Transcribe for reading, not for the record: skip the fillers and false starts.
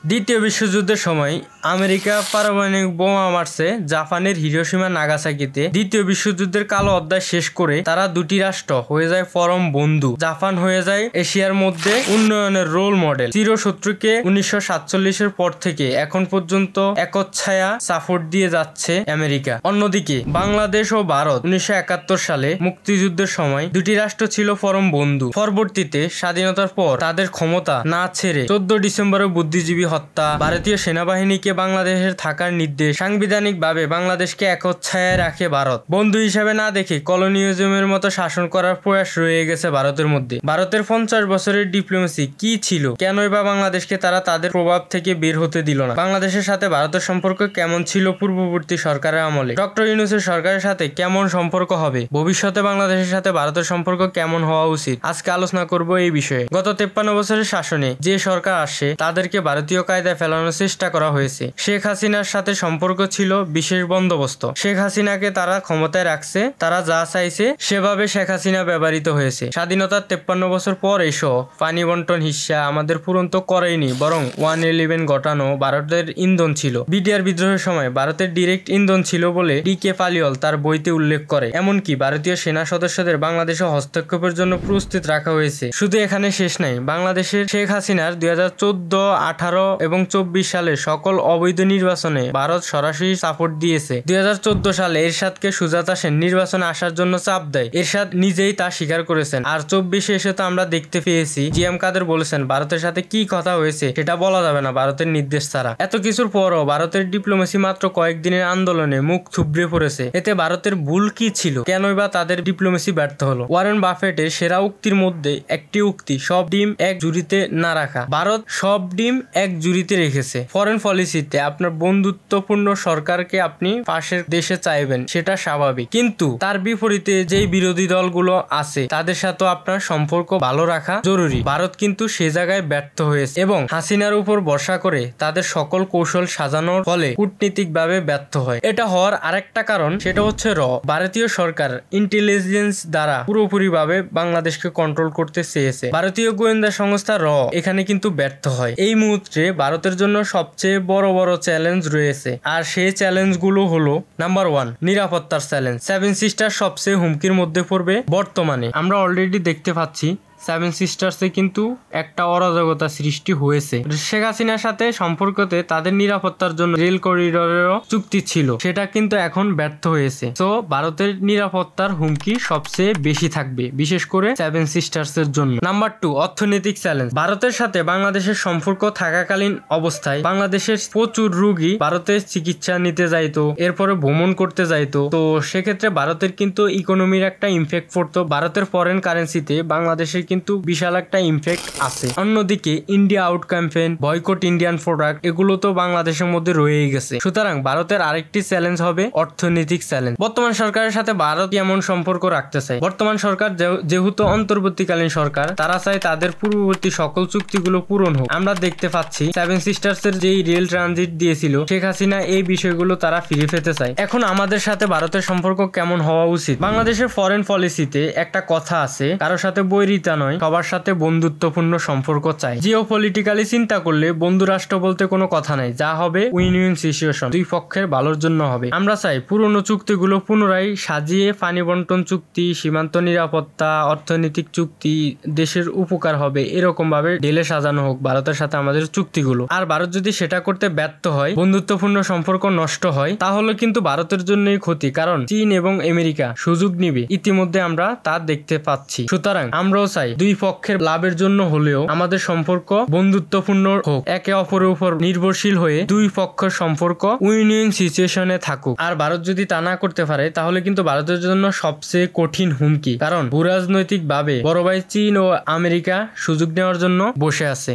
দ্বিতীয় বিশ্বযুদ্ধের সময় আমেরিকা পারমাণবিক বোমা মারছে জাপানের হিরোশিমা নাগাসাকিতে। দ্বিতীয় বিশ্বযুদ্ধের কালো অধ্যায় শেষ করে তারা দুটি রাষ্ট্র হয়ে যায় পরম বন্ধু। জাপান হয়ে যায় এশিয়ার মধ্যে উন্নয়নের রোল মডেল। চিরশত্রুকে 1947-এর পর থেকে এখন পর্যন্ত একচ্ছায়া সাপোর্ট দিয়ে যাচ্ছে আমেরিকা। অন্যদিকে বাংলাদেশ ও ভারত 1971 সালে মুক্তিযুদ্ধের সময় দুটি রাষ্ট্র ছিল পরম বন্ধু। পরবর্তীতে স্বাধীনতার পর তাদের ক্ষমতা না ছেড়ে 14 ডিসেম্বরে বুদ্ধিজীবী হত্যা, ভারতীয় সেনাবাহিনীকে বাংলাদেশের থাকার নির্দেশ, সাংবিধানিকভাবে বাংলাদেশকে একচ্ছায়ায় রাখে ভারত। বন্ধু হিসাবে না দেখে কলোনিয়ালিজমের মতো শাসন করার প্রয়াস রয়ে গেছে ভারতের মধ্যে। ভারতের 50 বছরের ডিপ্লোমেসি কি ছিল? কেনই বা বাংলাদেশকে তারা তাদের প্রভাব থেকে বের হতে দিল না? বাংলাদেশের সাথে ভারতের সম্পর্ক কেমন ছিল পূর্ববর্তী সরকারের আমলে? ডক্টর ইউনূসের সরকারের সাথে কেমন সম্পর্ক হবে? ভবিষ্যতে বাংলাদেশের সাথে ভারতের সম্পর্ক কেমন হওয়া উচিত? আজকে আলোচনা করব এই বিষয়ে। গত 53 বছরের শাসনে যে সরকার আসে তাদেরকে ভারতীয় কায়দায় ফেলানোর চেষ্টা করা হয়েছে। শেখ হাসিনার সাথে সম্পর্ক ছিল বিশেষ বন্দোবস্ত। শেখ হাসিনাকে তারা ক্ষমতায় রাখছে, তারা যা চাইছে সেভাবে শেখ হাসিনা ব্যবহৃত হয়েছে। স্বাধীনতার 53 বছর পর এসো পানি বন্টন হিস্সা আমাদের পূরণ তো করেইনি, বরং 111 ঘটানো ভারতের ইন্ধন ছিল। বিডিআর বিদ্রোহের সময় ভারতের ডিরেক্ট ইন্ধন ছিল বলে ডি.কে. পালিওয়াল তার বইতে উল্লেখ করে। এমনকি ভারতীয় সেনা সদস্যদের বাংলাদেশে হস্তক্ষেপের জন্য প্রস্তুত রাখা হয়েছে। শুধু এখানে শেষ নাই, বাংলাদেশের শেখ হাসিনার 2014, 18 এবং 24 সালে সকল অবৈধ নির্বাচনে ভারত সরাসরি সাপোর্ট দিয়েছে। 2014 সালে এরশাদকে সুজাতা সেন নির্বাচনে আসার জন্য চাপ দেয়। এরশাদ নিজেই তা স্বীকার করেছেন। আর 24-এ এসে তো আমরা দেখতে পেয়েছি জি.এম. কাদের বলেছেন ভারতের সাথে কি কথা হয়েছে সেটা বলা যাবে না ভারতের নির্দেশ ছাড়া। এত কিছুর পরও ভারতের ডিপ্লোমেসি মাত্র কয়েকদিনের আন্দোলনে মুখ থুবড়ে পড়েছে। এতে ভারতের ভুল কি ছিল? কেনই বা তাদের ডিপ্লোমেসি ব্যর্থ হলো? ওয়ারেন বাফেটের সেরা উক্তির মধ্যে একটি উক্তি, সব ডিম এক ঝুড়িতে না রাখা। ভারত সব ডিম এক ঝুড়িতে রেখেছে। ফরেন পলিসিতে আপনার বন্ধুত্বপূর্ণ সরকারকে আপনি পাশের দেশে চাইবেন, সেটা স্বাভাবিক, কিন্তু তার বিপরীতে যেই বিরোধী দলগুলো আছে তাদের সাথে আপনার সম্পর্ক ভালো রাখা জরুরি। ভারত কিন্তু সে জায়গায় ব্যর্থ হয়েছে এবং হাসিনার উপর ভরসা করে তাদের সকল কৌশল সাজানোর ফলে কূটনীতিকভাবে ব্যর্থ হয়। এটা হওয়ার আরেকটা কারণ, সেটা হচ্ছে ভারতীয় সরকার ইন্টেলিজেন্স দ্বারা পুরোপুরিভাবে বাংলাদেশকে কন্ট্রোল করতে চেয়েছে। ভারতীয় গোয়েন্দা সংস্থা এখানে কিন্তু ব্যর্থ হয়। এই মুহূর্তে ভারতের জন্য সবচেয়ে বড় বড় চ্যালেঞ্জ রয়েছে, আর সেই চ্যালেঞ্জ গুলো হলো নাম্বার 1 নিরাপত্তার চ্যালেঞ্জ। সেভেন সিস্টার সবচেয়ে হুমকির মধ্যে পড়বে বর্তমানে। আমরা অলরেডি দেখতে পাচ্ছি সেভেন সিস্টার্সে কিন্তু একটা অরাজকতা সৃষ্টি হয়েছে। শেখ হাসিনার সাথে সম্পর্কতে তাদের নিরাপত্তার জন্য রেল করিডোরেরও চুক্তি ছিল, সেটা কিন্তু এখন ব্যর্থ হয়েছে। তো ভারতের নিরাপত্তার হুমকি সবচেয়ে বেশি থাকবে, বিশেষ করে সেভেন সিস্টার্স এর জন্য। নাম্বার 2 অর্থনৈতিক চ্যালেঞ্জ। ভারতের সাথে বাংলাদেশের সম্পর্ক থাকাকালীন অবস্থায় বাংলাদেশের প্রচুর রোগী ভারতে চিকিৎসা নিতে যাইতো, এরপরে ভ্রমণ করতে যাইতো। তো সেক্ষেত্রে ভারতের কিন্তু ইকোনমির একটা ইমপ্যাক্ট পড়তো। ভারতের ফরেন কারেন্সিতে বাংলাদেশের কিন্তু বিশাল একটা ইমপ্যাক্ট আছে। অন্যদিকে India out campaign, boycott Indian product, এগুলো তো বাংলাদেশের মধ্যে রয়েই গেছে। সুতরাং ভারতের আরেকটি চ্যালেঞ্জ হবে অর্থনৈতিক চ্যালেঞ্জ। বর্তমান সরকারের সাথে ভারত কেমন সম্পর্ক রাখতে চায়? বর্তমান সরকার যেহেতু অন্তর্বর্তীকালীন সরকার, তারা চায় তাদের পূর্ববর্তী সকল চুক্তিগুলো পূরণ হোক। আমরা দেখতে পাচ্ছি সেভেন সিস্টার্স এর যেই রেল ট্রানজিট দিয়েছিল শেখ হাসিনা, এই বিষয়গুলো তারা ফিরে পেতে চায়। এখন আমাদের সাথে ভারতের সম্পর্ক কেমন হওয়া উচিত? বাংলাদেশের ফরেন পলিসিতে একটা কথা আছে, কারোর সাথে বৈরিতা নয়, সবার সাথে বন্ধুত্বপূর্ণ সম্পর্ক চাই। জিও পলিটিক্যালি চিন্তা করলে বন্ধু রাষ্ট্র বলতে কোনো কথা নাই, যা হবে উইন উইন সিচুয়েশন, দুই পক্ষের ভালোর জন্য হবে। আমরা চাই পুরনো চুক্তিগুলো পুনরায় সাজিয়ে পানি বন্টন চুক্তি, সীমান্ত নিরাপত্তা, অর্থনৈতিক চুক্তি, দেশের উপকার হবে, এরকম ভাবে ঢেলে সাজানো হোক ভারতের সাথে আমাদের চুক্তিগুলো। আর ভারত যদি সেটা করতে ব্যর্থ হয়, বন্ধুত্বপূর্ণ সম্পর্ক নষ্ট হয়, তাহলে কিন্তু ভারতের জন্যই ক্ষতি, কারণ চীন এবং আমেরিকা সুযোগ নিবে। ইতিমধ্যে আমরা তা দেখতে পাচ্ছি। সুতরাং আমরাও চাই দুই পক্ষের লাভের জন্য হলেও আমাদের সম্পর্ক বন্ধুত্বপূর্ণ হোক, একে অপরের উপর নির্ভরশীল হয়ে দুই পক্ষের সম্পর্ক উইন উইন সিচুয়েশনে থাকুক। আর ভারত যদি তা না করতে পারে, তাহলে কিন্তু ভারতের জন্য সবচেয়ে কঠিন হুমকি, কারণ ভূরাজনৈতিক ভাবে বড় ভাই চীন ও আমেরিকা সুযোগ নেওয়ার জন্য বসে আছে।